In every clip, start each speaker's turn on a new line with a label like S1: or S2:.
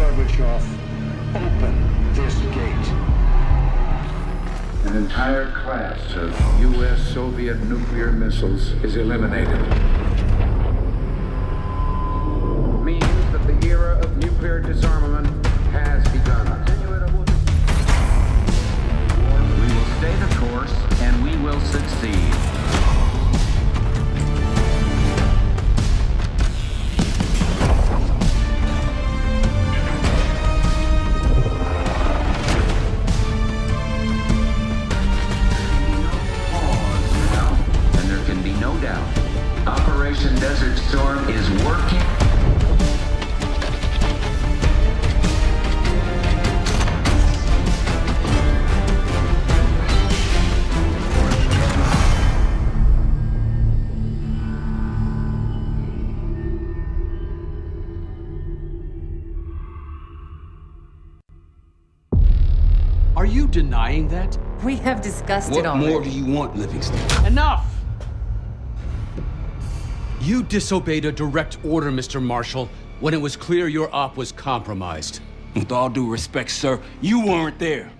S1: Gorbachev, open this gate.
S2: An entire class of U.S.-Soviet nuclear missiles is eliminated. Means that the era of nuclear disarmament has begun. We will stay the course, and we will succeed. No doubt. Operation Desert Storm is working.
S3: Are you denying that?
S4: We have discussed it
S5: What
S4: already.
S5: more do you want, Livingston?
S3: Enough! You disobeyed a direct order, Mr. Marshall, when it was clear your op was compromised.
S5: With all due respect, sir, you weren't there.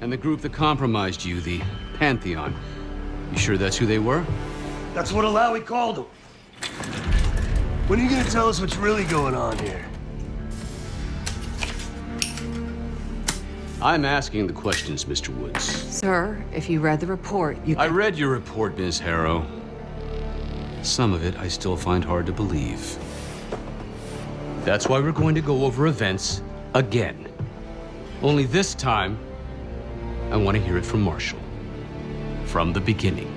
S3: And the group that compromised you, the Pantheon, you sure that's who they were?
S6: That's what Alawi called them. When are you gonna tell us what's really going on here?
S3: I'm asking the questions, Mr. Woods.
S4: Sir, if you read the report, you
S3: I read your report, Ms. Harrow. Some of it I still find hard to believe. That's why we're going to go over events again. Only this time, I want to hear it from Marshall. From the beginning.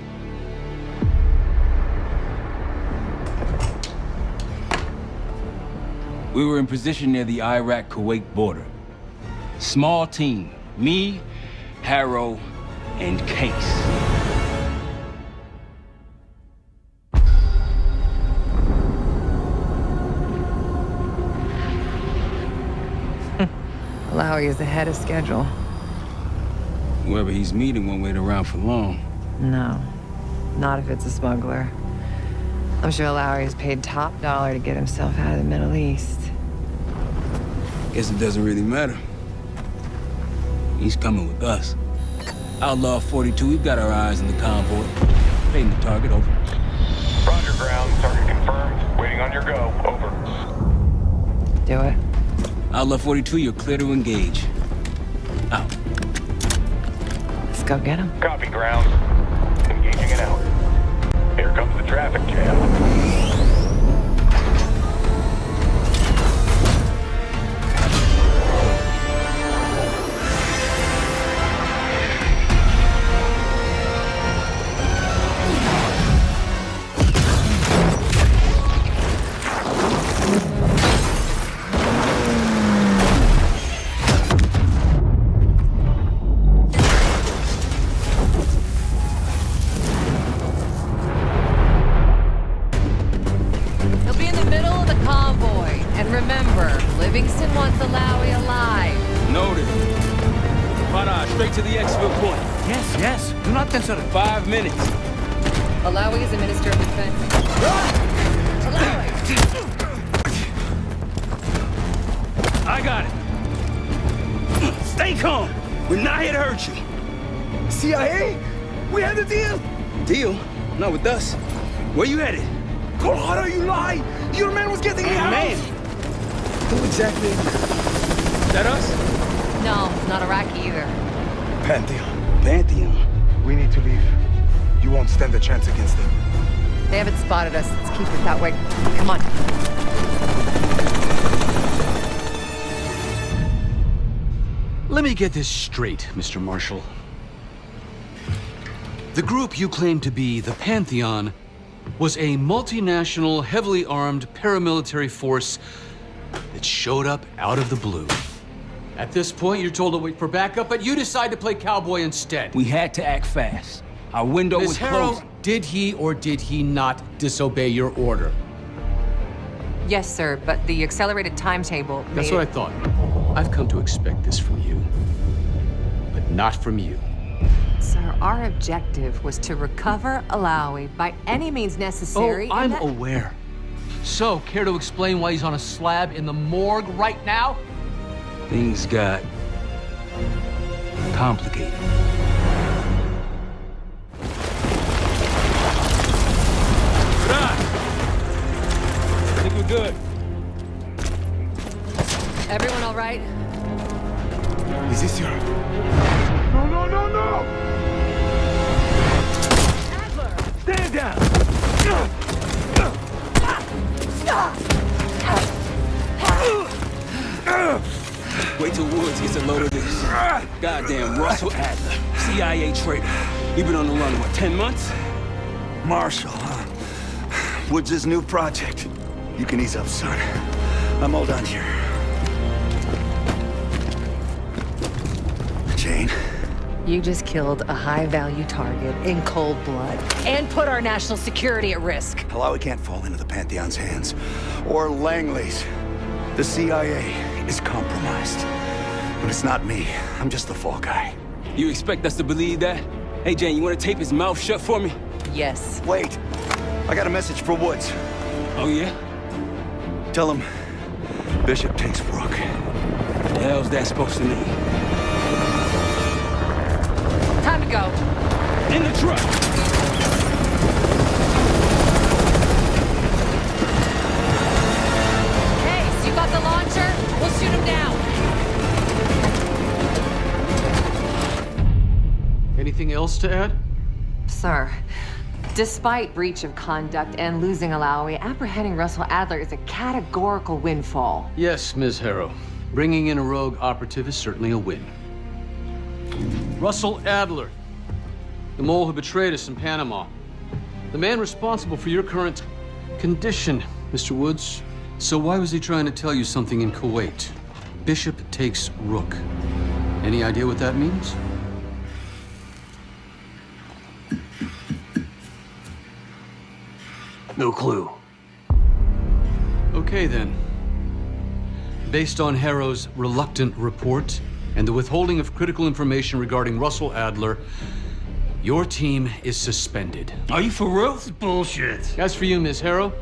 S5: We were in position near the Iraq-Kuwait border. Small team, me, Harrow, and Case.
S4: Alawi is ahead of schedule.
S5: Whoever he's meeting won't wait around for long.
S4: No, not if it's a smuggler. I'm sure Alawi is paid top dollar to get himself out of the Middle East.
S5: Guess it doesn't really matter. He's coming with us. Outlaw 42, we've got our eyes on the convoy. Paying the target, over.
S7: Roger, ground. Target confirmed. Waiting on your go. Over.
S4: Do it.
S5: Outlaw 42, you're clear to engage. Out.
S4: Let's go get him.
S7: Copy, ground. Engaging it out. Here comes the traffic jam.
S4: Kingston wants Alawi alive.
S5: Noted. Para, straight to the exfil point.
S6: Yes, yes. Do not consider.
S5: 5 minutes.
S4: Alawi is a Minister of Defense. Alawi!
S6: I got it. Stay calm. We're not here to hurt you. CIA? We had the deal.
S5: Deal? Not with us. Where you headed?
S6: Colorado, you lie! Your man was getting me out!
S5: Man! Who exactly? Is that us?
S4: No, not Iraqi either.
S6: Pantheon.
S5: Pantheon.
S8: We need to leave. You won't stand a chance against them.
S4: They haven't spotted us. Let's keep it that way. Come on.
S3: Let me get this straight, Mr. Marshall. The group you claim to be the Pantheon was a multinational, heavily armed paramilitary force that showed up out of the blue. At this point, you're told to wait for backup, but you decide to play cowboy instead.
S5: We had to act fast. Our window was closing.
S3: Did he or did he not disobey your order?
S4: Yes, sir, but the accelerated timetable made
S3: That's what I thought. I've come to expect this from you, but not from you.
S4: Sir, our objective was to recover Alawi by any means necessary.
S3: I'm aware. So, care to explain why he's on a slab in the morgue right now?
S5: Things got complicated. I think we're good.
S4: Everyone all right?
S8: Is this your... No!
S6: Stand down!
S5: Wait till Woods gets a load of this. Goddamn Russell Adler, CIA traitor. You've been on the run, what, 10 months?
S6: Marshall, huh? Woods' new project. You can ease up, son. I'm all done here. Jane.
S4: You just killed a high-value target in cold blood and put our national security at risk.
S6: Alawi can't fall into the Pantheon's hands. Or Langley's. The CIA is compromised. But it's not me. I'm just the fall guy.
S5: You expect us to believe that? Hey, Jane, you want to tape his mouth shut for me?
S4: Yes.
S6: Wait. I got a message for Woods.
S5: Oh, yeah?
S6: Tell him Bishop takes Rook.
S5: What the hell's that supposed to mean?
S4: Time to go.
S5: In the truck!
S4: Case, you got the launcher? We'll shoot him down.
S3: Anything else to add?
S4: Sir, despite breach of conduct and losing Alawi, apprehending Russell Adler is a categorical windfall.
S3: Yes, Ms. Harrow. Bringing in a rogue operative is certainly a win. Russell Adler, the mole who betrayed us in Panama. The man responsible for your current condition, Mr. Woods. So why was he trying to tell you something in Kuwait? Bishop takes Rook. Any idea what that means?
S9: No clue.
S3: Okay, then. Based on Harrow's reluctant report and the withholding of critical information regarding Russell Adler, your team is suspended.
S9: Are you for real? This is bullshit.
S3: As for you, Ms. Harrow,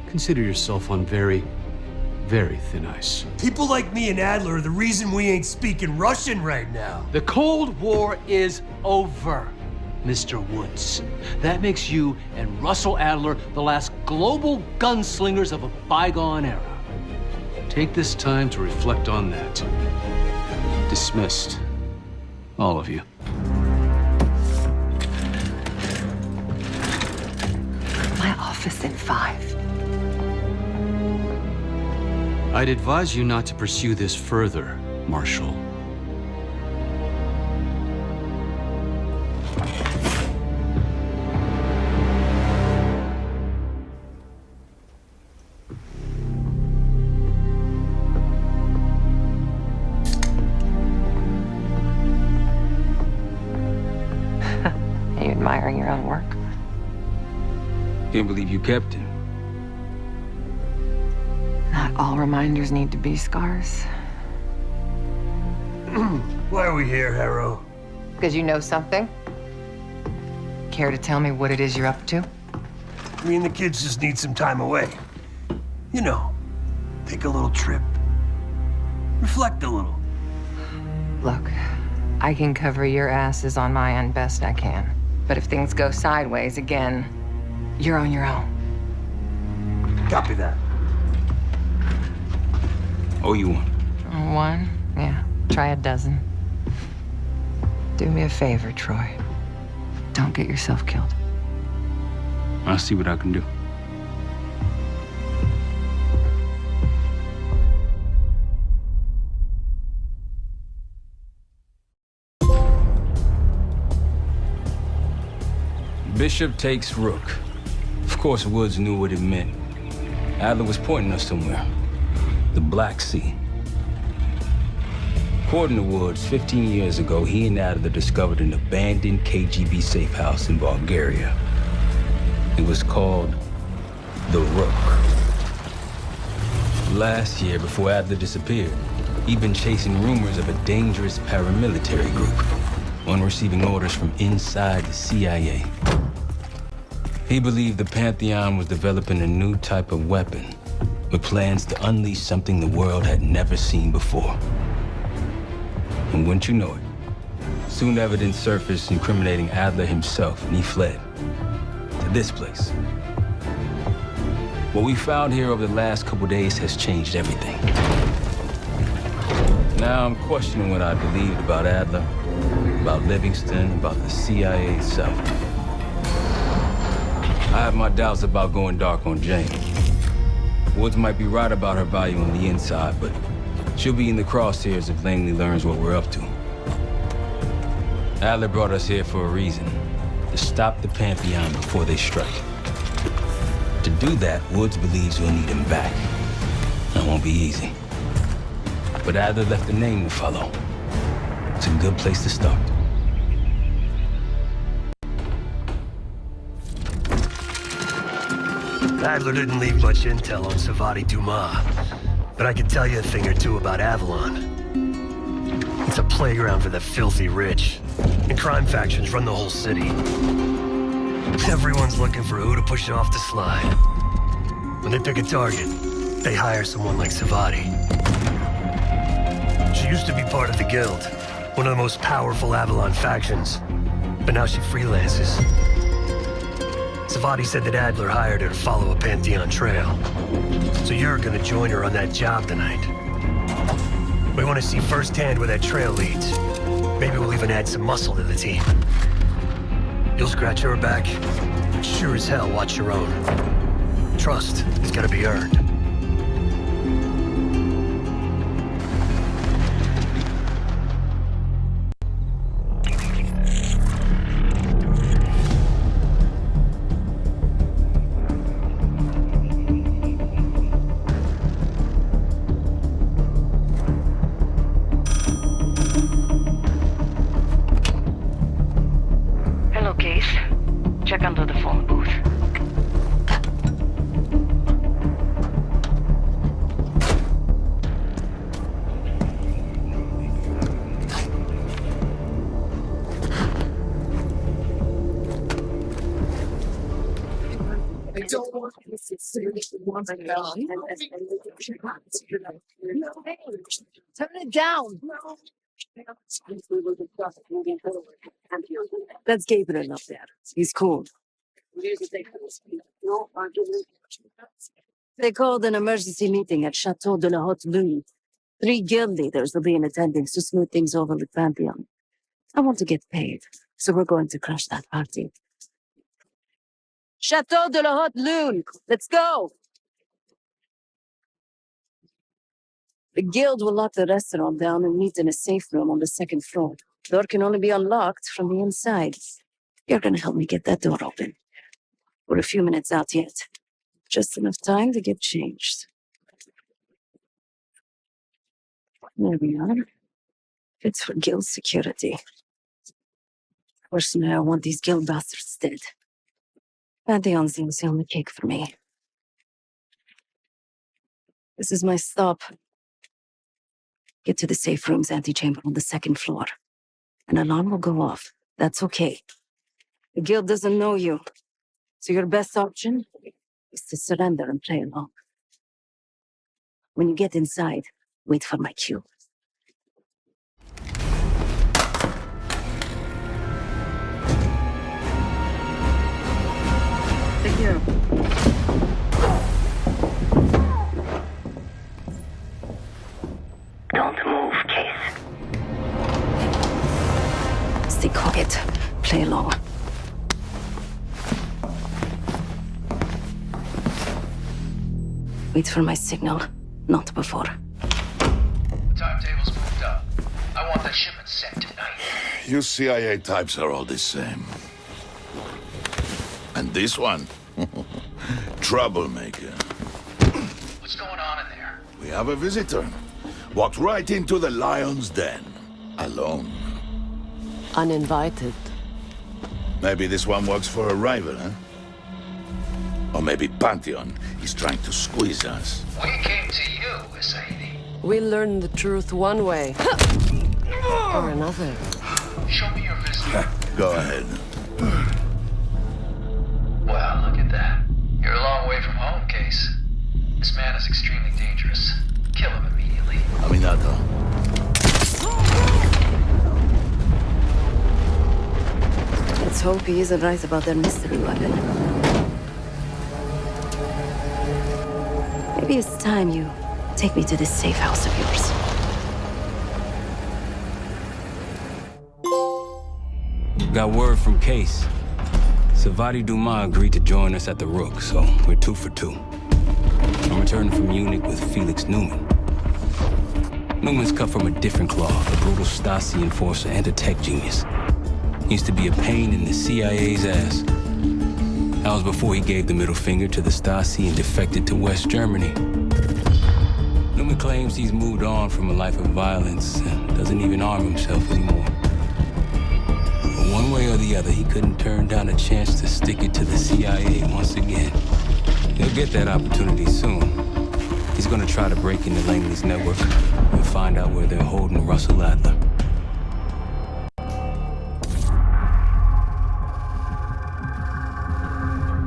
S3: consider yourself on very, very thin ice.
S9: People like me and Adler are the reason we ain't speaking Russian right now.
S3: The Cold War is over, Mr. Woods. That makes you and Russell Adler the last global gunslingers of a bygone era. Take this time to reflect on that. Dismissed. All of you.
S4: My office in 5.
S3: I'd advise you not to pursue this further, Marshal.
S4: Are you admiring your own work?
S5: Can't believe you kept him.
S4: Not all reminders need to be scars.
S9: Why are we here, Harrow?
S4: Because you know something? Care to tell me what it is you're up to?
S9: Me and the kids just need some time away. You know, take a little trip. Reflect a little.
S4: Look, I can cover your asses on my end best I can. But if things go sideways again, you're on your own.
S9: Copy that.
S5: Oh, you want?
S4: One? Yeah. Try a dozen. Do me a favor, Troy. Don't get yourself killed.
S5: I'll see what I can do. Bishop takes Rook. Of course, Woods knew what it meant. Adler was pointing us somewhere. The Black Sea. According to Woods, 15 years ago, he and Adler discovered an abandoned KGB safe house in Bulgaria. It was called the Rook. Last year, before Adler disappeared, he'd been chasing rumors of a dangerous paramilitary group, one receiving orders from inside the CIA. He believed the Pantheon was developing a new type of weapon with plans to unleash something the world had never seen before. And wouldn't you know it, soon evidence surfaced incriminating Adler himself, and he fled to this place. What we found here over the last couple days has changed everything. Now I'm questioning what I believed about Adler, about Livingston, about the CIA itself. I have my doubts about going dark on Jane. Woods might be right about her value on the inside, but she'll be in the crosshairs if Langley learns what we're up to. Adler brought us here for a reason, to stop the Pantheon before they strike. To do that, Woods believes we'll need him back. That won't be easy. But Adler left a name to follow. It's a good place to start.
S9: Adler didn't leave much intel on Savati Dumas, but I can tell you a thing or two about Avalon. It's a playground for the filthy rich, and crime factions run the whole city. Everyone's looking for who to push off the slide. When they pick a target, they hire someone like Savati. She used to be part of the Guild, one of the most powerful Avalon factions, but now she freelances. Savati said that Adler hired her to follow a Pantheon trail. So you're gonna join her on that job tonight. We want to see firsthand where that trail leads. Maybe we'll even add some muscle to the team. You'll scratch her back, but sure as hell watch your own. Trust has gotta be earned.
S10: Check under the phone booth.
S11: I don't want to turn it down. That's Gabriel up there. He's cool. They called an emergency meeting at Chateau de la Haute Lune. 3 guild leaders will be in attendance to smooth things over with Pantheon. I want to get paid, so we're going to crash that party. Chateau de la Haute Lune! Let's go! The guild will lock the restaurant down and meet in a safe room on the 2nd floor. Door can only be unlocked from the inside. You're gonna help me get that door open. We're a few minutes out yet. Just enough time to get changed. There we are. It's for guild security. Personally, I want these guild bastards dead. Pantheon's the only cake for me. This is my stop. Get to the safe room's antechamber on the 2nd floor. An alarm will go off. That's okay. The guild doesn't know you. So your best option is to surrender and play along. When you get inside, wait for my cue. Thank you.
S10: Don't move, Case.
S11: Stay quiet. Play along. Wait for my signal, not before.
S12: Timetable's moved up. I want that shipment sent tonight.
S13: You CIA types are all the same. And this one? Troublemaker.
S12: What's going on in there?
S13: We have a visitor. Walked right into the lion's den. Alone.
S11: Uninvited.
S13: Maybe this one works for a rival, huh? Or maybe Pantheon is trying to squeeze us.
S12: We came to you, Saidi.
S11: We learn the truth one way. Or another.
S12: Show me your visitor.
S13: Go ahead.
S12: Well, look at that. You're a long way from home, Case. This man is extremely dangerous. Kill him immediately.
S13: Aminato.
S11: hope he isn't right about their mystery weapon. Maybe it's time you take me to this safe house of yours.
S5: Got word from Case. Savati Dumas agreed to join us at the Rook, so we're 2 for 2. I'm returning from Munich with Felix Newman. Newman's cut from a different cloth, a brutal Stasi enforcer and a tech genius. He used to be a pain in the CIA's ass. That was before he gave the middle finger to the Stasi and defected to West Germany. Newman claims he's moved on from a life of violence and doesn't even arm himself anymore. But one way or the other, he couldn't turn down a chance to stick it to the CIA once again. He'll get that opportunity soon. He's gonna try to break into Langley's network and find out where they're holding Russell Adler.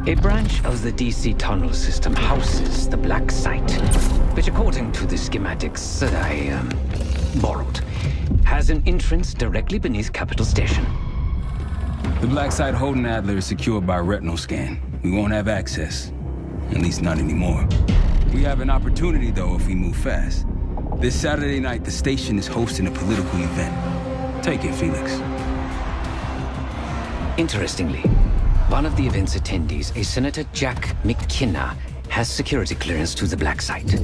S14: A branch of the DC tunnel system houses the Black Site, which according to the schematics that I borrowed, has an entrance directly beneath Capitol Station.
S5: The Black Site holding Adler is secured by retinal scan. We won't have access. At least not anymore. We have an opportunity, though, if we move fast. This Saturday night, the station is hosting a political event. Take it, Felix.
S14: Interestingly, one of the event's attendees, a Senator Jack McKenna, has security clearance to the Black Site.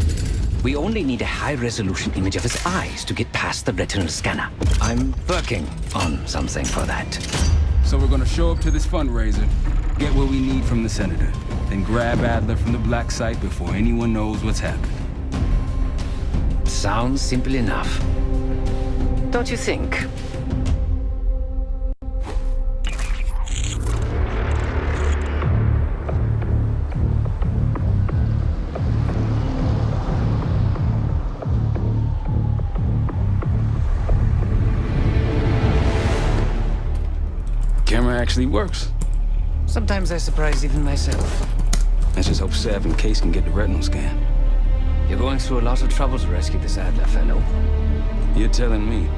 S14: We only need a high-resolution image of his eyes to get past the retinal scanner. I'm working on something for that.
S5: So we're gonna show up to this fundraiser, get what we need from the Senator, then grab Adler from the Black Site before anyone knows what's happened.
S14: Sounds simple enough. Don't you think?
S5: Camera actually works.
S14: Sometimes I surprise even myself.
S5: Let's just hope Sav and Case can get the retinal scan.
S14: You're going through a lot of trouble to rescue this Adler fellow.
S5: You're telling me.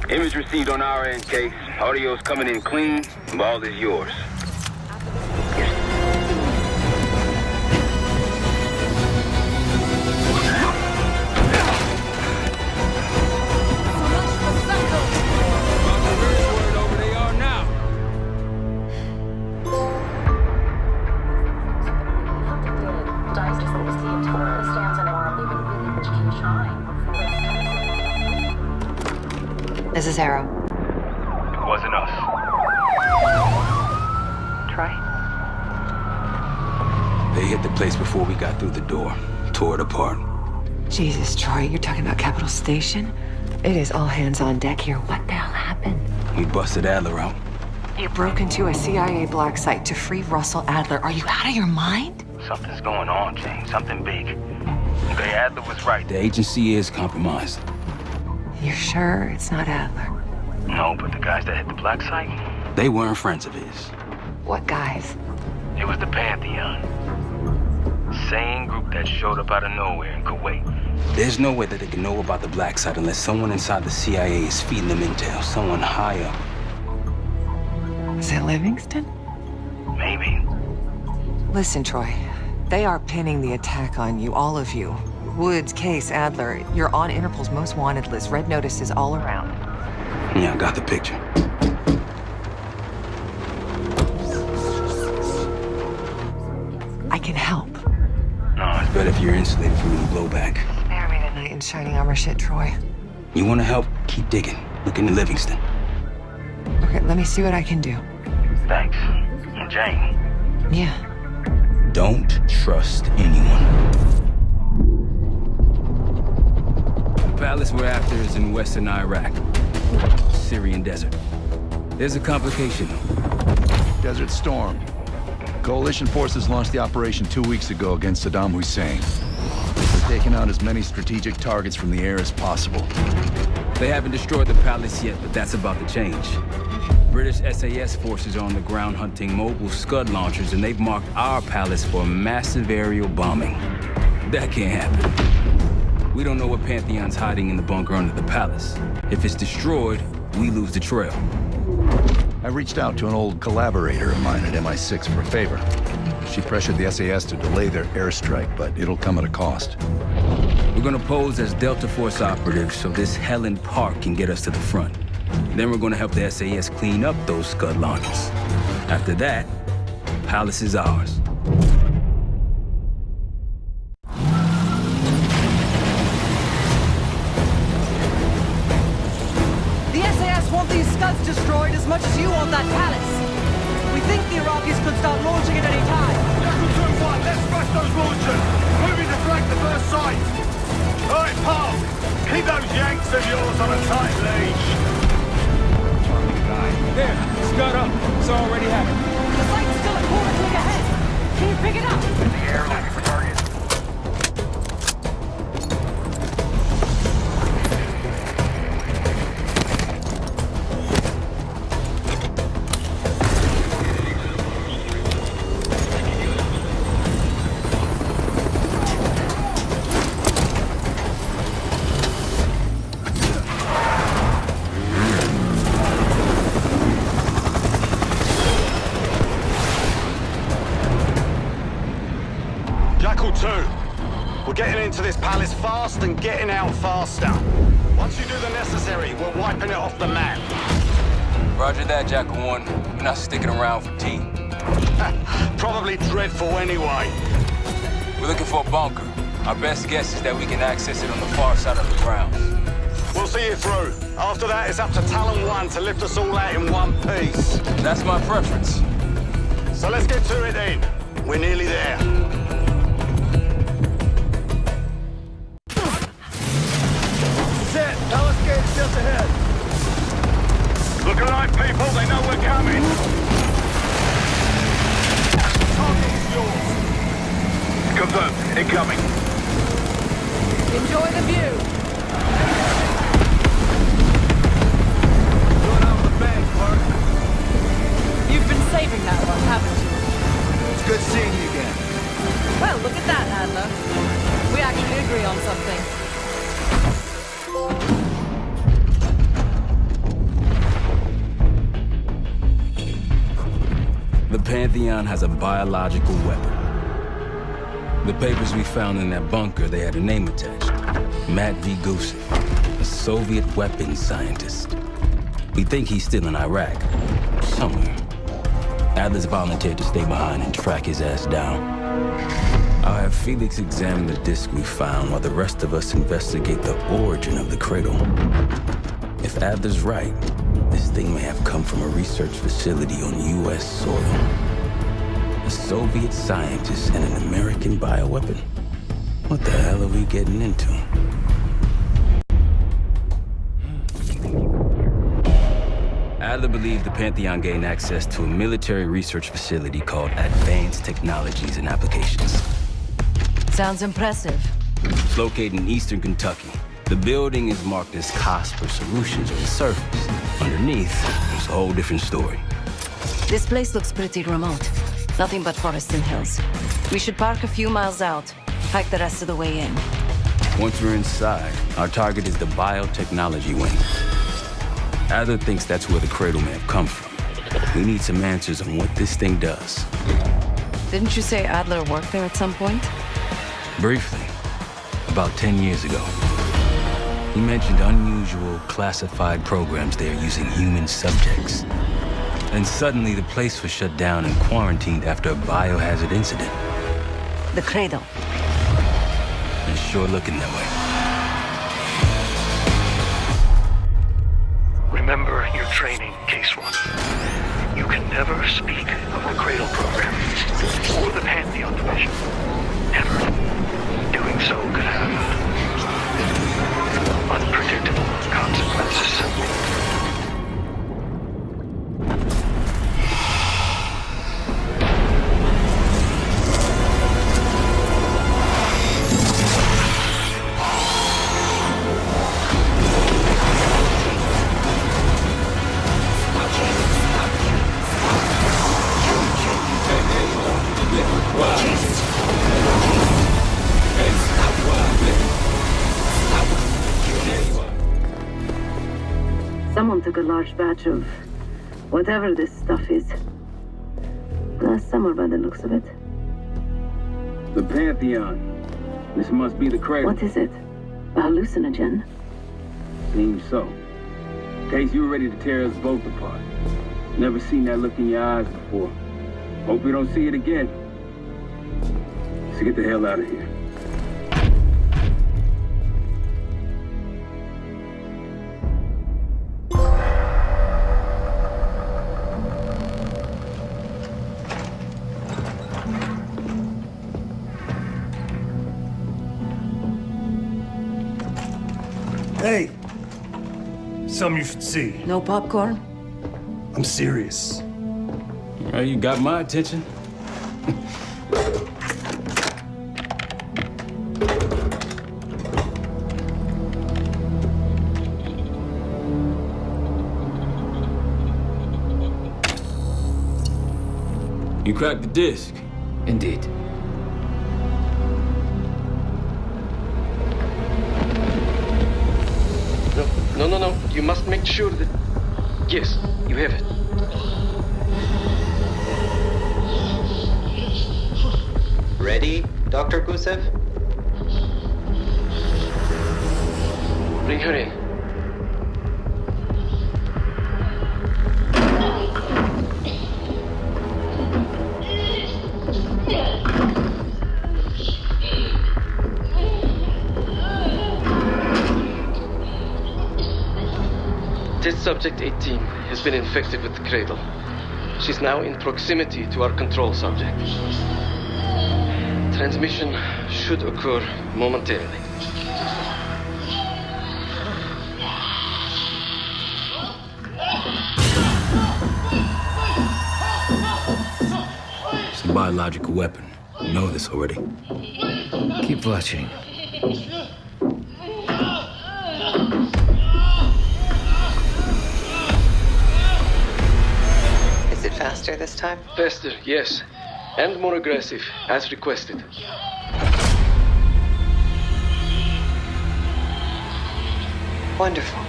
S15: Image received on our end, Case. Audio's coming in clean. Ball is yours.
S4: This is Harrow.
S7: It wasn't us.
S4: Troy?
S5: They hit the place before we got through the door. Tore it apart.
S4: Jesus, Troy, you're talking about Capitol Station? It is all hands on deck here. What the hell happened?
S5: We busted Adler out.
S4: You broke into a CIA Black Site to free Russell Adler. Are you out of your mind?
S15: Something's going on, James. Something big. Okay, Adler was right.
S5: The agency is compromised.
S4: You're sure it's not Adler?
S15: No, but the guys that hit the Black Site?
S5: They weren't friends of his.
S4: What guys?
S15: It was the Pantheon. Same group that showed up out of nowhere in Kuwait.
S5: There's no way that they can know about the Black Site unless someone inside the CIA is feeding them intel. Someone high up.
S4: Is it Livingston?
S15: Maybe.
S4: Listen, Troy. They are pinning the attack on you, all of you. Woods, Case, Adler, you're on Interpol's most wanted list. Red notices all around.
S5: Yeah, I got the picture.
S4: I can help.
S5: No, it's better if you're insulated from any blowback.
S4: Spare me tonight in shining armor shit, Troy.
S5: You want to help? Keep digging. Look into Livingston.
S4: Okay, let me see what I can do.
S15: Thanks. And Jane.
S4: Yeah.
S5: Don't trust anyone. The palace we're after is in western Iraq. Syrian desert. There's a complication, though.
S6: Desert Storm. Coalition forces launched the operation 2 weeks ago against Saddam Hussein. They're taking out as many strategic targets from the air as possible.
S5: They haven't destroyed the palace yet, but that's about to change. British SAS forces are on the ground hunting mobile Scud launchers, and they've marked our palace for massive aerial bombing. That can't happen. We don't know what Pantheon's hiding in the bunker under the palace. If it's destroyed, we lose the trail.
S16: I reached out to an old collaborator of mine at MI6 for a favor. She pressured the SAS to delay their airstrike, but it'll come at a cost.
S5: We're gonna pose as Delta Force operatives so this Helen Park can get us to the front. Then we're gonna help the SAS clean up those Scud launchers. After that, Palace is ours.
S17: The SAS want these Scuds destroyed as much as you want that Palace. We think the Iraqis could start launching at any time.
S6: Jackal 2-1, let's rush those launchers. Moving to flank the first site. All right, Park. Keep those Yanks of yours on a tight leash.
S5: There, Scud up. It's already happened.
S17: The site's still a quarter click ahead. Can you pick it up?
S7: In the air, looking for targets.
S6: Jackal 2, we're getting into this palace fast and getting out faster. Once you do the necessary, we're wiping it off the map.
S5: Roger that, Jackal 1. We're not sticking around for tea.
S6: Probably dreadful anyway.
S5: We're looking for a bunker. Our best guess is that we can access it on the far side of the grounds.
S6: We'll see you through. After that, it's up to Talon 1 to lift us all out in one piece.
S5: That's my preference.
S6: So let's get to it then. We're nearly there.
S8: Palace gate just ahead.
S6: Look alive, people. They know we're coming. Target is yours.
S7: Confirmed. Incoming.
S17: Enjoy the view.
S8: Going out with a bang, Clark.
S17: You've been saving that one, haven't you?
S8: It's good seeing you again.
S17: Well, look at that, Adler. We actually agree on something.
S5: The Pantheon has a biological weapon. The papers we found in that bunker, they had a name attached. Matt V. Gusev, a Soviet weapons scientist. We think he's still in Iraq, somewhere. Adler's volunteered to stay behind and track his ass down. I'll have Felix examine the disk we found while the rest of us investigate the origin of the cradle. If Adler's right, this thing may have come from a research facility on U.S. soil. A Soviet scientist and an American bioweapon. What the hell are we getting into? Adler believed the Pantheon gained access to a military research facility called Advanced Technologies and Applications.
S11: Sounds impressive.
S5: It's located in eastern Kentucky. The building is marked as Cosper Solutions on the surface. Underneath, there's a whole different story.
S11: This place looks pretty remote. Nothing but forests and hills. We should park a few miles out, hike the rest of the way in.
S5: Once we're inside, our target is the biotechnology wing. Adler thinks that's where the cradle may have come from. We need some answers on what this thing does.
S11: Didn't you say Adler worked there at some point?
S5: Briefly, about 10 years ago. He mentioned unusual, classified programs there using human subjects. And suddenly the place was shut down and quarantined after a biohazard incident.
S11: The cradle.
S5: It's sure looking that
S9: way. Remember your training, Case 1. You can never speak of the Cradle program or the Pantheon division. Never. Doing so could have unpredictable consequences.
S11: took a large batch of whatever this stuff is. Last summer, by the looks of it.
S15: The Pantheon. This must be the cradle.
S11: What is it? A hallucinogen?
S15: Seems so. Case, you were ready to tear us both apart. Never seen that look in your eyes before. Hope we don't see it again. Let's get the hell out of here.
S8: Hey! Something you should see.
S11: No popcorn?
S8: I'm serious.
S5: Well, you got my attention. You cracked the disc.
S14: Indeed.
S18: No. You must make sure that... Yes, you have it.
S19: Ready, Dr. Gusev?
S18: Bring her in. Test subject 18 has been infected with the cradle. She's now in proximity to our control subject. Transmission should occur momentarily.
S5: It's a biological weapon. You know this already.
S14: Keep watching.
S4: Is it faster this time?
S18: Faster, yes. And more aggressive, as requested.
S4: Wonderful.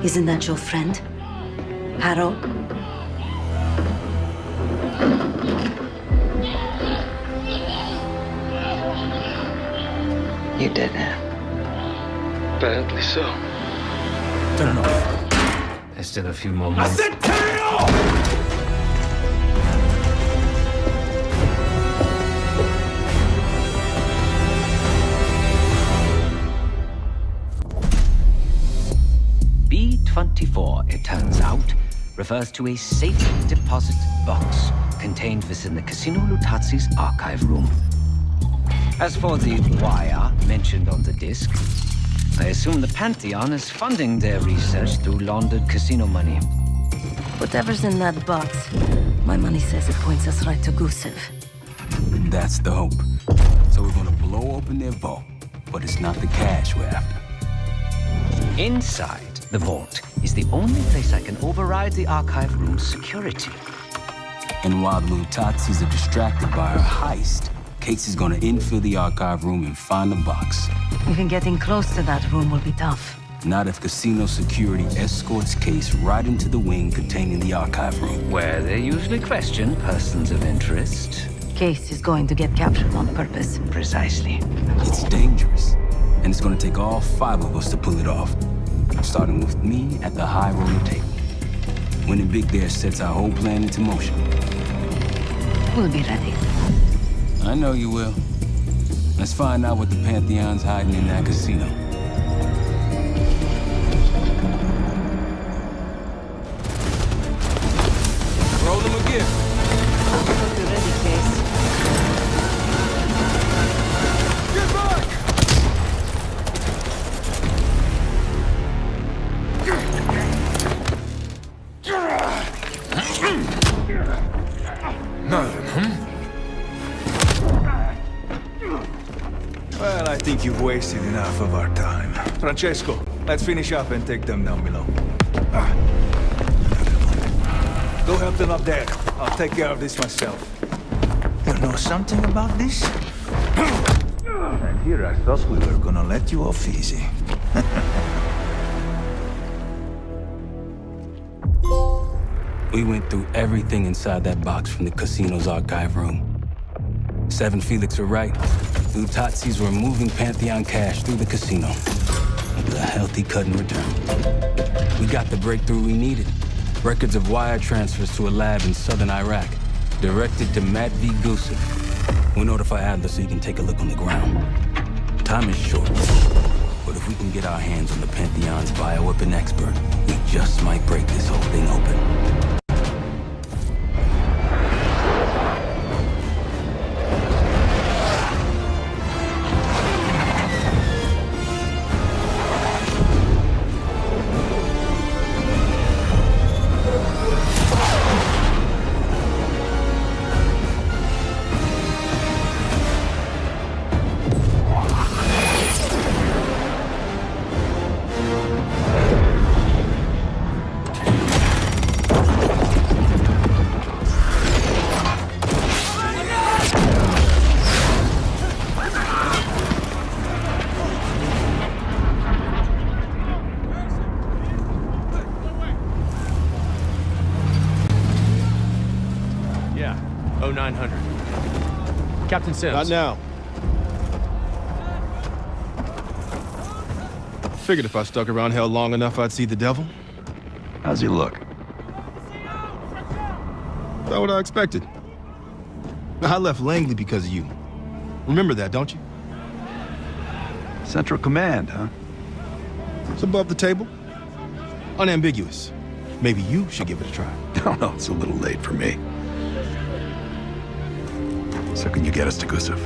S11: Isn't that your friend? Harrow?
S4: You did it.
S18: Apparently so.
S5: Turn it off.
S14: There's still a few more minutes.
S8: I said turn it off!
S14: B-24, it turns out, refers to a safe deposit box contained within the Casino Lutazi's archive room. As for the wire mentioned on the disc, I assume the Pantheon is funding their research through laundered casino money.
S11: Whatever's in that box, my money says it points us right to Gusev.
S5: That's the hope. So we're gonna blow open their vault, but it's not the cash we're after.
S14: Inside the vault is the only place I can override the archive room's security.
S5: And while the Lutazis are distracted by our heist, Case is gonna infill the archive room and find the box.
S11: Even getting close to that room will be tough.
S5: Not if casino security escorts Case right into the wing containing the archive room.
S14: Where they usually question persons of interest.
S11: Case is going to get captured on purpose.
S14: Precisely.
S5: It's dangerous, and it's gonna take all 5 of us to pull it off. Starting with me at the high roller table. Winning big there sets our whole plan into motion.
S11: We'll be ready.
S5: I know you will. Let's find out what the Pantheon's hiding in that casino. Roll them again.
S11: Hope you're ready, Case.
S8: Get back!
S16: Nothing, huh? Well, I think you've wasted enough of our time. Francesco, let's finish up and take them down below.
S8: Go help them up there. I'll take care of this myself.
S20: You know something about this? And here I thought we were gonna let you off easy.
S5: We went through everything inside that box from the casino's archive room. 7 Felix were right. Utazis were moving Pantheon cash through the casino. It was a healthy cut in return. We got the breakthrough we needed. Records of wire transfers to a lab in southern Iraq, directed to Matt V. Gusev. We'll notify Adler so you can take a look on the ground. Time is short, but if we can get our hands on the Pantheon's bioweapon expert, we just might break this whole thing open.
S21: Captain Sims.
S22: Not now. Figured if I stuck around hell long enough, I'd see the devil.
S16: How's he look?
S22: About what I expected. I left Langley because of you. Remember that, don't you?
S16: Central Command, huh?
S22: It's above the table. Unambiguous. Maybe you should give it a try.
S16: No, no, it's a little late for me. So can you get us to Gusev?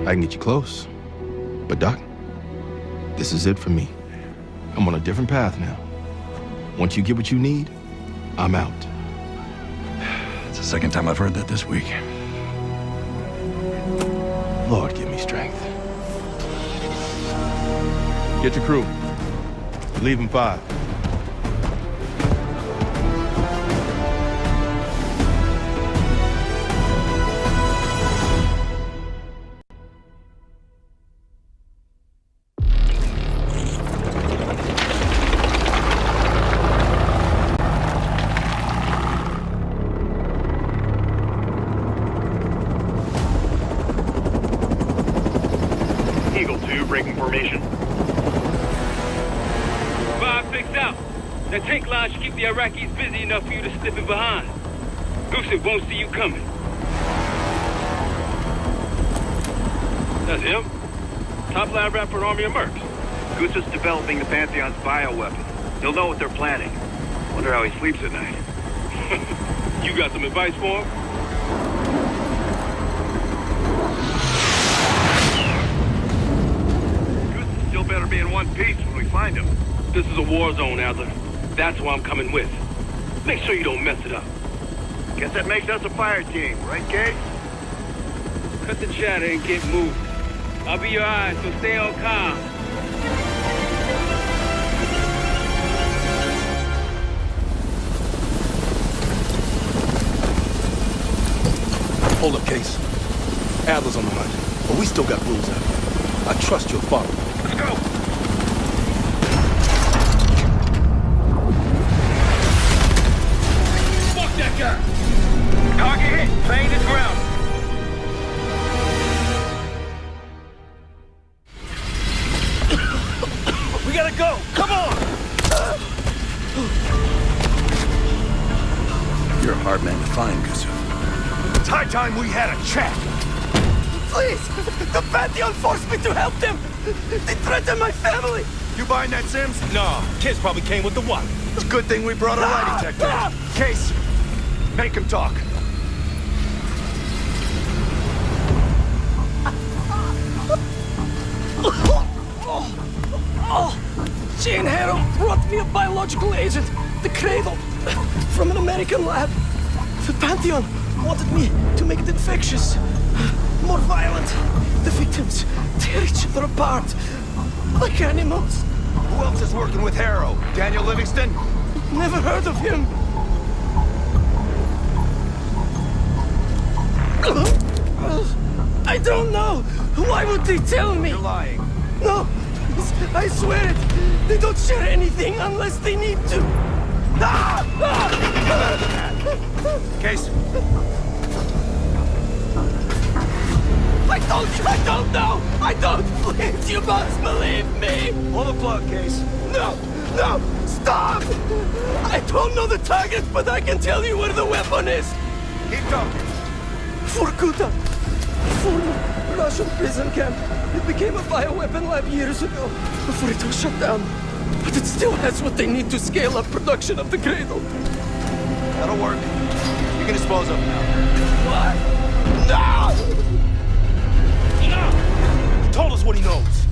S22: I can get you close. But Doc, this is it for me. I'm on a different path now. Once you get what you need, I'm out.
S16: It's the second time I've heard that this week.
S22: Lord, give me strength. Get your crew. Leave in 5.
S23: breaking formation.
S24: 5-6 out. That tank line should keep the Iraqis busy enough for you to slip in behind. Gusev won't see you coming. That's him. Top lab rat for an army of mercs.
S23: Gusev's developing the Pantheon's bioweapon. He'll know what they're planning. Wonder how he sleeps at night.
S24: You got some advice for him?
S23: Gusev still better be in one piece when we find him.
S24: This is a war zone, Adler. That's why I'm coming with. Make sure you don't mess it up.
S23: Guess that makes us a fire team, right, Case?
S24: Cut the chatter and get moving. I'll be your eyes, so stay on calm.
S22: Hold up, Case. Adler's on the hunt, but we still got rules out here. I trust you'll follow.
S23: Let's go!
S24: Fuck that guy!
S23: Target hit! Plane is ground. We gotta go! Come on!
S6: You're a hard man to find, Gusev.
S8: It's high time we had a chat.
S17: Please! The Pantheon forced me to help them! They threatened my family!
S8: You buying that, Sims?
S22: Nah, kids probably came with the what?
S8: It's a good thing we brought a lie detector. Case, make him talk.
S17: Jane Harrow brought me a biological agent, the Cradle, from an American lab. The Pantheon wanted me to make it infectious, more violent. The victims tear each other apart, like animals.
S8: Who else is working with Harrow? Daniel Livingston?
S17: Never heard of him. I don't know. Why would they tell me?
S8: You're lying.
S17: No, I swear it. They don't share anything unless they need to.
S8: Case.
S17: I don't know. I don't. Please, you must believe me.
S8: Pull the plug, Case.
S17: No, stop. I don't know the target, but I can tell you where the weapon is.
S8: Keep talking.
S17: Vorkuta. Former Russian prison camp. It became a bioweapon lab years ago, before it was shut down. But it still has what they need to scale up production of the Cradle.
S8: That'll work. You can dispose of it now.
S17: What? No!
S8: He told us what he knows.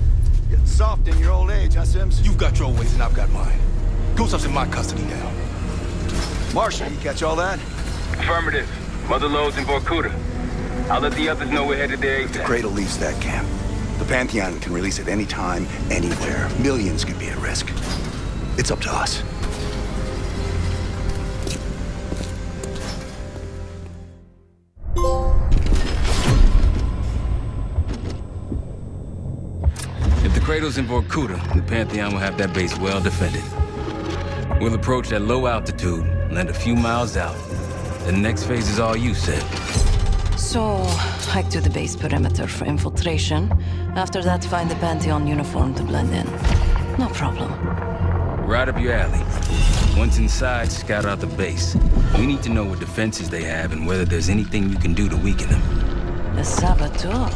S8: Getting soft in your old age, huh, Sims?
S22: You've got your ways and I've got mine. Gusev's in my custody now.
S8: Marshall, you catch all that?
S23: Affirmative. Mother loads in Vorkuta. I'll let the others know we're headed there.
S6: If the Cradle leaves that camp, the Pantheon can release it anytime, anywhere. Millions could be at risk. It's up to us.
S5: If the Cradle's in Vorkuta, the Pantheon will have that base well defended. We'll approach at low altitude, land a few miles out. The next phase is all you, said.
S11: So, hike to the base perimeter for infiltration. After that, find the Pantheon uniform to blend in. No problem.
S5: Right up your alley. Once inside, scout out the base. We need to know what defenses they have and whether there's anything you can do to weaken them.
S11: The saboteur.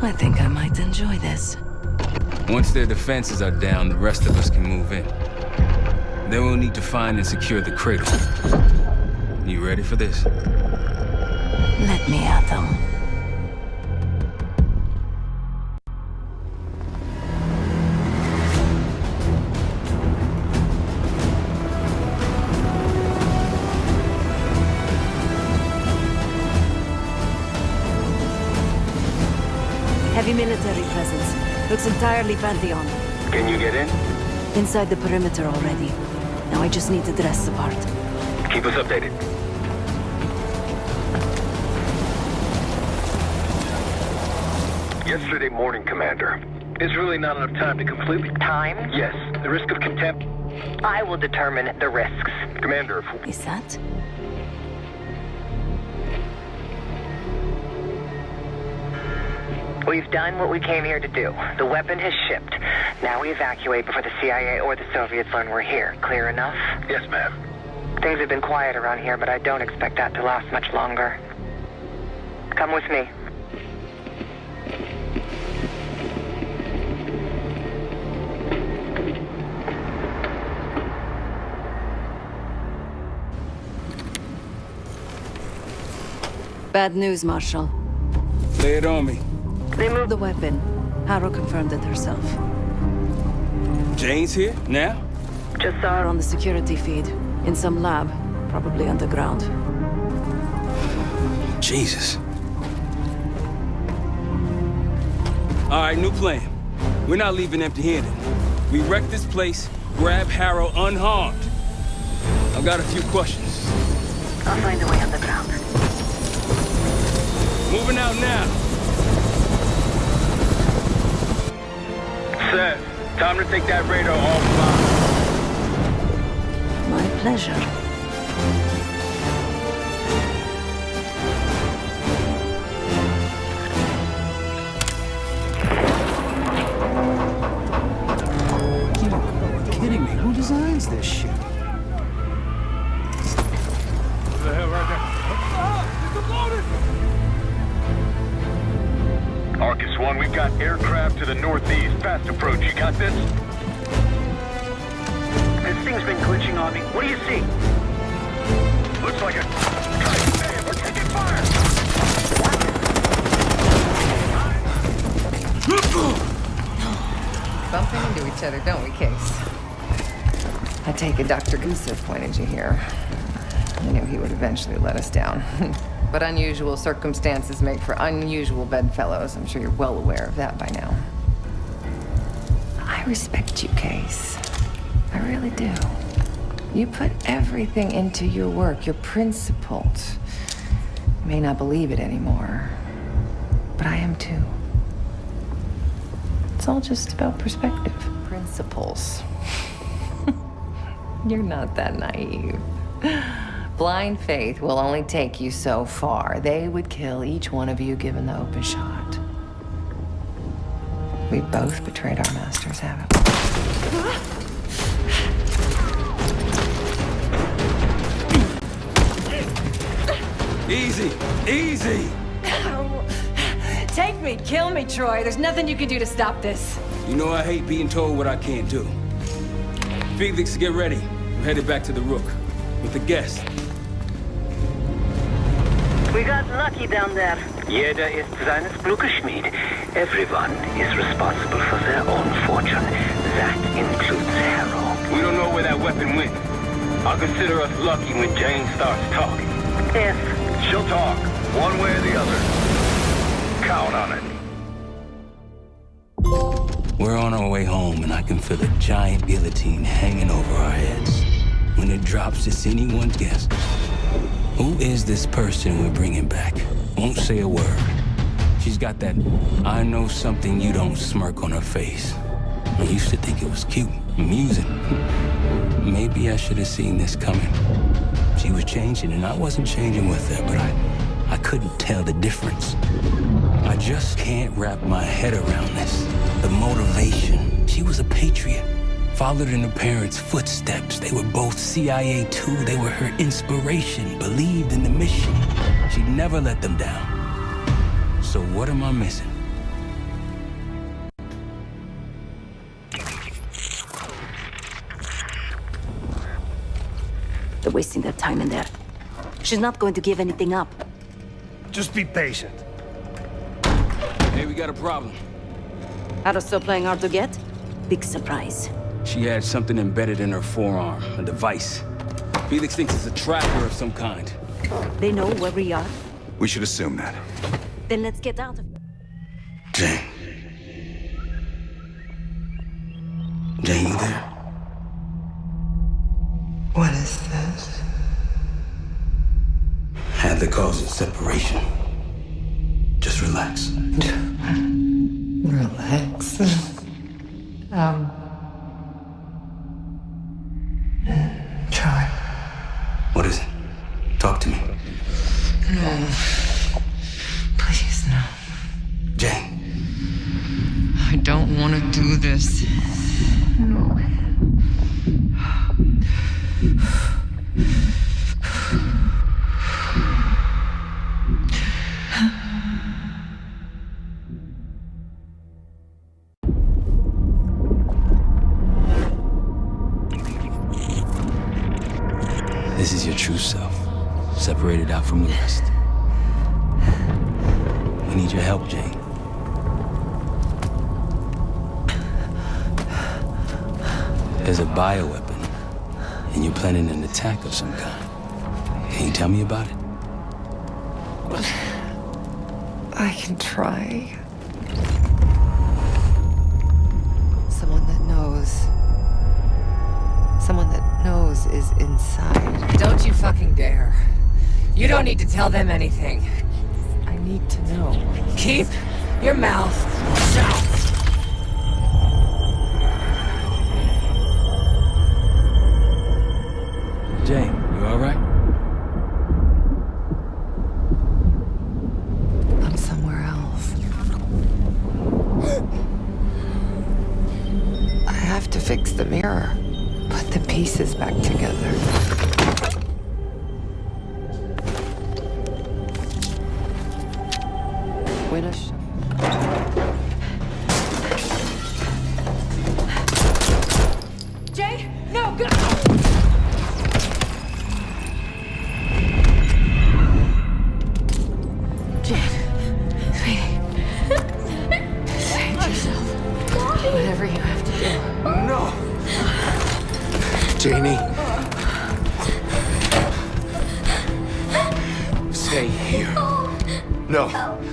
S11: I think I might enjoy this.
S5: Once their defenses are down, the rest of us can move in. Then we'll need to find and secure the Cradle. You ready for this?
S11: Let me at them. Heavy military presence. Looks entirely Pantheon.
S23: Can you get in?
S11: Inside the perimeter already. Now I just need to dress the part.
S23: Keep us updated. Yesterday morning, Commander. There's really not enough time to completely...
S10: Time?
S23: Yes. The risk of contempt...
S10: I will determine the risks.
S23: Commander,
S11: Is that?
S10: We've done what we came here to do. The weapon has shipped. Now we evacuate before the CIA or the Soviets learn we're here. Clear enough?
S23: Yes, ma'am.
S10: Things have been quiet around here, but I don't expect that to last much longer. Come with me.
S11: Bad news, Marshal.
S5: Lay it on me.
S11: They moved the weapon. Harrow confirmed it herself.
S5: Jane's here? Now?
S11: Just saw her on the security feed. In some lab. Probably underground.
S5: Jesus. All right, new plan. We're not leaving empty-handed. We wreck this place, grab Harrow unharmed. I've got a few questions.
S10: I'll find a way underground.
S5: Moving out now.
S23: Sir, time to take that radar offline.
S11: My pleasure.
S1: You're kidding me. Who designs this shit?
S23: What the hell right there? Arcus 1, we've got aircraft to the northeast. Fast approach. You got this? This thing's been glitching on me. What do you see? Looks like a... Hey, we're taking fire!
S4: Bumping into each other, don't we, Case? I take it Dr. Gusev pointed you here. I knew he would eventually let us down. But unusual circumstances make for unusual bedfellows. I'm sure you're well aware of that by now. I respect you, Case. I really do. You put everything into your work. You're principled. You may not believe it anymore, but I am too. It's all just about perspective. Principles. You're not that naive. Blind faith will only take you so far. They would kill each one of you given the open shot. We both betrayed our masters, haven't we?
S5: Easy, easy!
S4: Take me, kill me, Troy. There's nothing you can do to stop this.
S5: You know I hate being told what I can't do. Felix, get ready. We're headed back to the Rook with the guest.
S10: We got lucky down there.
S23: Jeder ist seines Glückes Schmied. Everyone is responsible for their own fortune. That includes Harrow. We don't know where that weapon went. I'll consider us lucky when Jane starts talking.
S10: Yes.
S8: She'll talk, one way or the other. Count on it.
S5: We're on our way home, and I can feel a giant guillotine hanging over our heads. When it drops, it's anyone's guess. Who is this person we're bringing back? Won't say a word. She's got that I know something you don't smirk on her face. I used to think it was cute, amusing. Maybe I should have seen this coming. She was changing, and I wasn't changing with her, but I couldn't tell the difference. I just can't wrap my head around this. The motivation. She was a patriot. Followed in her parents' footsteps. They were both CIA too. They were her inspiration. Believed in the mission. She'd never let them down. So what am I missing?
S11: They're wasting their time in there. She's not going to give anything up.
S9: Just be patient.
S5: Hey, we got a problem.
S11: Are still playing hard to get? Big surprise.
S5: She had something embedded in her forearm, a device. Felix thinks it's a tracker of some kind.
S11: They know where we are?
S6: We should assume that.
S11: Then let's get out of...
S5: Jane. Jane, you there?
S4: What is this?
S5: Had the cause of separation. Just relax.
S4: Relax. Try.
S5: What is it? Talk to me.
S4: No. Please, no.
S5: Jane.
S4: I don't want to do this. No.
S5: This is your true self, separated out from the rest. We need your help, Jane. There's a bioweapon, and you're planning an attack of some kind. Can you tell me about it?
S4: I can try. Someone that knows. Someone that knows is inside. Don't you fucking dare. You don't need to tell them anything. I need to know. Keep your mouth shut.
S5: Jane, you all right?
S4: I'm somewhere else. I have to fix the mirror. Put the pieces back together. Winnish. Jay, no, go! Jane, sweetie. Save yourself. Whatever you have to do.
S8: No!
S6: Janie. Stay here. No.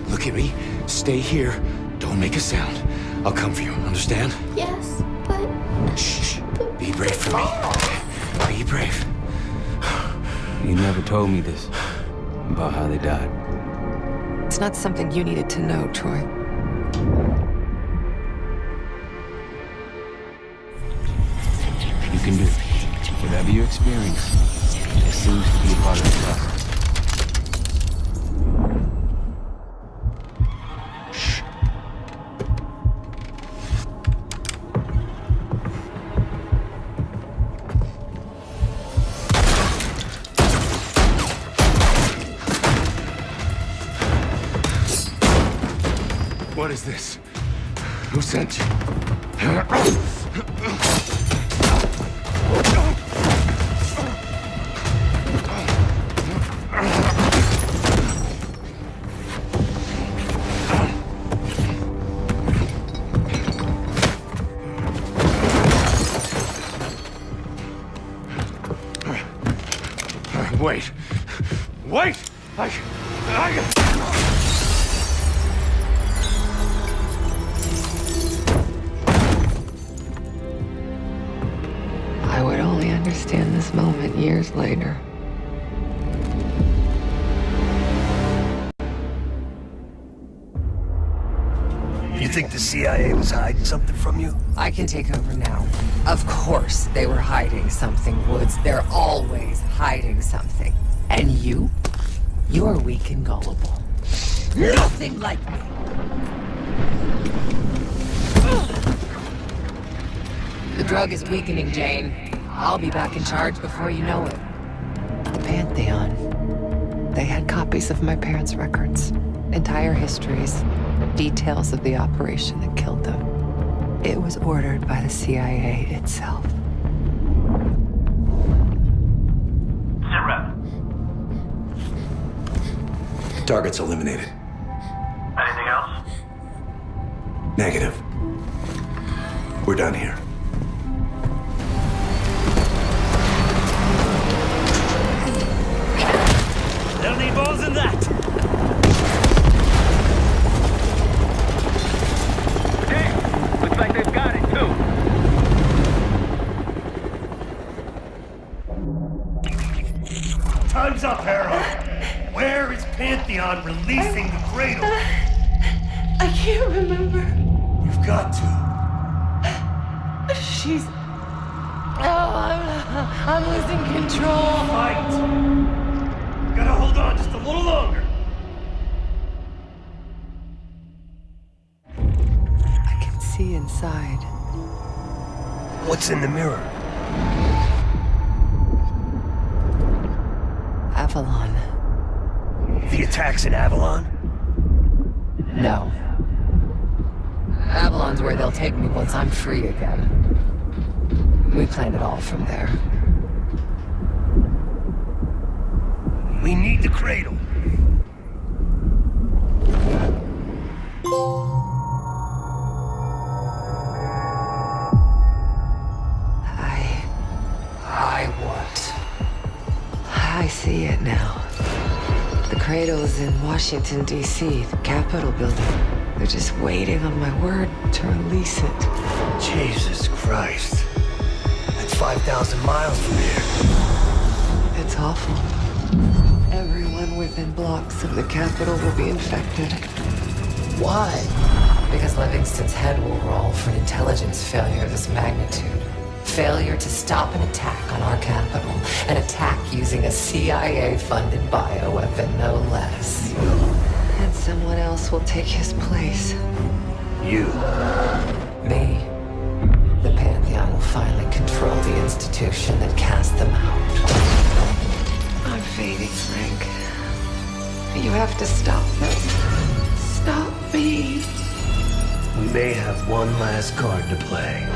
S6: Look at me. Stay here. Don't make a sound. I'll come for you. Understand?
S2: Yes, but...
S6: Shh. Be brave for me.
S5: Be brave. You never told me this, about how they died.
S4: It's not something you needed to know, Troy.
S5: You can do it. Whatever you experience, it seems to be a part of the process.
S6: What is this? Who sent you? Wait! Wait!
S4: I would only understand this moment years later.
S9: You think the CIA was hiding something from you?
S4: I can take over now. Of course they were hiding something, Woods. They're always hiding something. And you? You are weak and gullible. Nothing like me. The drug is weakening, Jane. I'll be back in charge before you know it. The Pantheon. They had copies of my parents' records. Entire histories. Details of the operation that killed them. It was ordered by the CIA itself.
S23: Sit rep.
S6: Target's eliminated.
S23: Anything else?
S6: Negative. We're done here.
S23: They'll need balls in that. Hey, looks like they've got it too.
S9: Time's up, Harrow. Where is Pantheon releasing the cradle?
S4: I can't remember.
S9: You've got to.
S4: She's... Oh, I'm losing control.
S9: Fight! Gotta hold on just a little longer.
S4: I can see inside.
S9: What's in the mirror?
S4: Avalon.
S9: The attacks in Avalon?
S4: No. Avalon's where they'll take me once I'm free again. We planned it all from there.
S9: We need the cradle.
S4: What? I see it now. The cradle's in Washington, D.C., the Capitol building. They're just waiting on my word to release it.
S9: Jesus Christ. That's 5,000 miles from here.
S4: It's awful. Everyone within blocks of the Capitol will be infected.
S9: Why?
S4: Because Livingston's head will roll for an intelligence failure of this magnitude. Failure to stop an attack on our capital. An attack using a CIA-funded bioweapon, no less. And someone else will take his place.
S9: You.
S4: Me. The Pantheon will finally control the institution that cast them out. I'm fading, Frank. You have to stop them. Stop me.
S9: We may have one last card to play.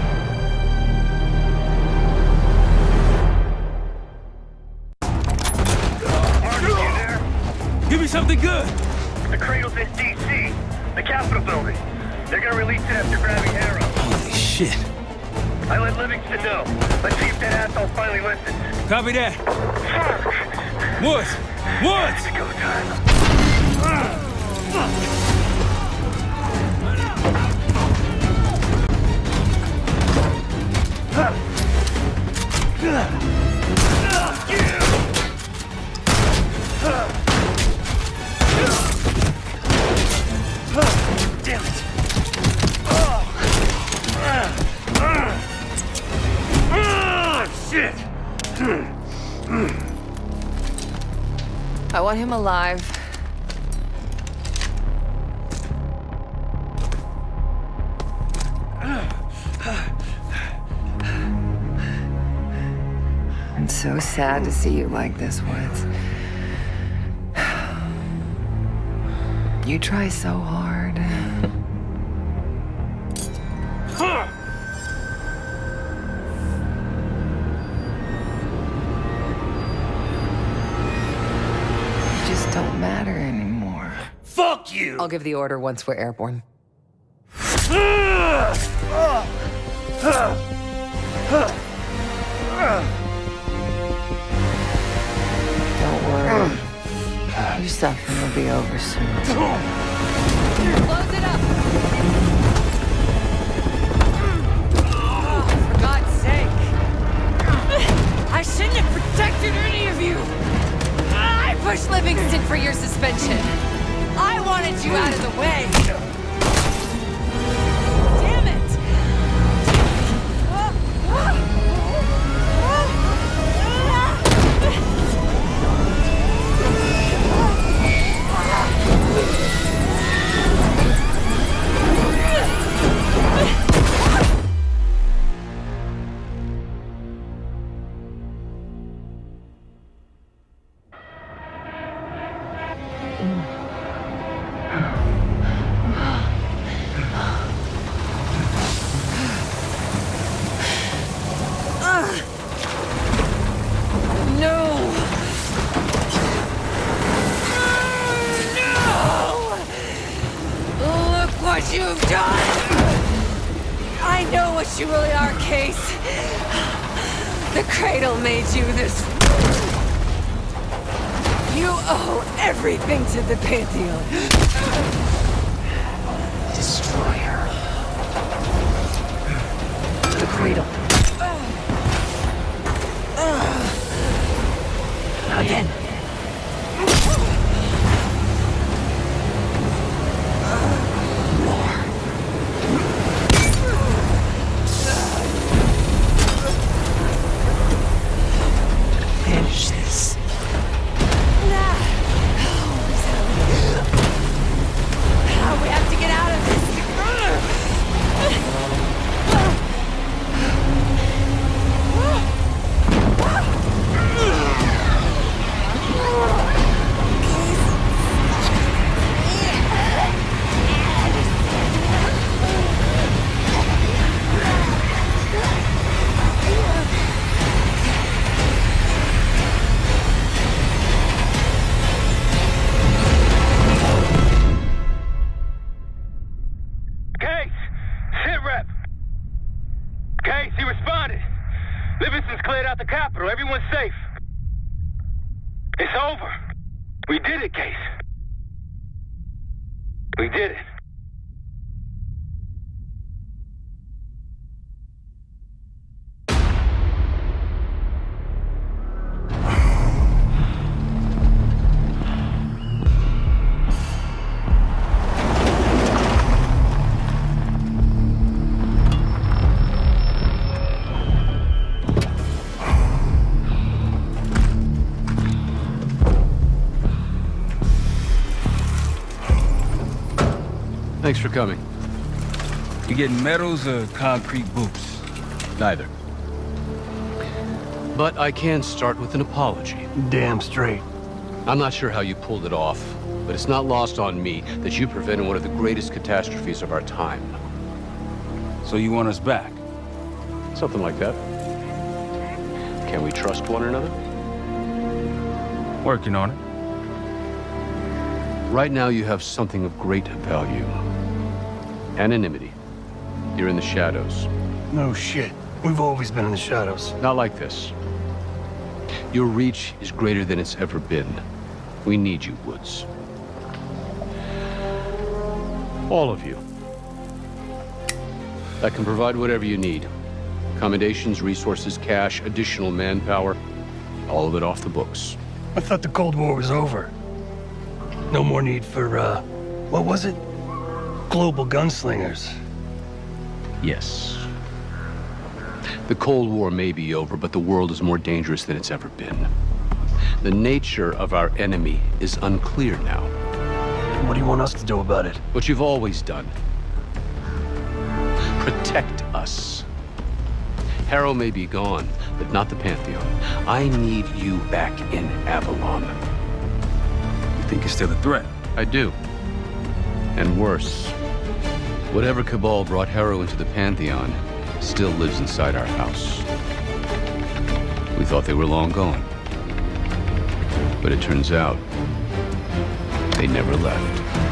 S5: Give me something good!
S23: The cradle's in D.C., the Capitol building. They're gonna release it after grabbing Harrow.
S5: Holy shit.
S23: I let Livingston know. Let's see if that asshole finally listens.
S5: Copy that.
S23: Fuck!
S5: Woods! Woods!
S23: It's go time.
S4: want him alive. I'm so sad to see you like this, Woods. You try so hard. You just don't matter anymore.
S17: Fuck you!
S4: I'll give the order once we're airborne. Don't worry. Your suffering will be over soon. Close it up! For God's sake! I shouldn't have protected any of you! I pushed Livingston for your suspension! I wanted you out of the way! Damn it! You've done! I know what you really are, Case. The Cradle made you this. You owe everything to the Pantheon. Destroyer. The Cradle. Again.
S23: Everyone's safe. It's over. We did it, Case. We did it.
S2: Thanks for coming.
S5: You getting medals or concrete boots?
S2: Neither. But I can start with an apology.
S9: Damn straight.
S2: I'm not sure how you pulled it off, but it's not lost on me that you prevented one of the greatest catastrophes of our time.
S5: So you want us back?
S2: Something like that. Can we trust one another?
S5: Working on it.
S2: Right now you have something of great value. Anonymity. You're in the shadows.
S9: No shit. We've always been in the shadows.
S2: Not like this. Your reach is greater than it's ever been. We need you, Woods. All of you. I can provide whatever you need. Accommodations, resources, cash, additional manpower. All of it off the books.
S9: I thought the Cold War was over. No more need for, what was it? Global gunslingers.
S2: Yes. The Cold War may be over, but the world is more dangerous than it's ever been. The nature of our enemy is unclear now.
S9: What do you want us to do about it?
S2: What you've always done. Protect us. Harrow may be gone, but not the Pantheon. I need you back in Avalon.
S5: You think you're still a threat?
S2: I do. And worse. Whatever cabal brought Harrow into the Pantheon still lives inside our house. We thought they were long gone. But it turns out, they never left.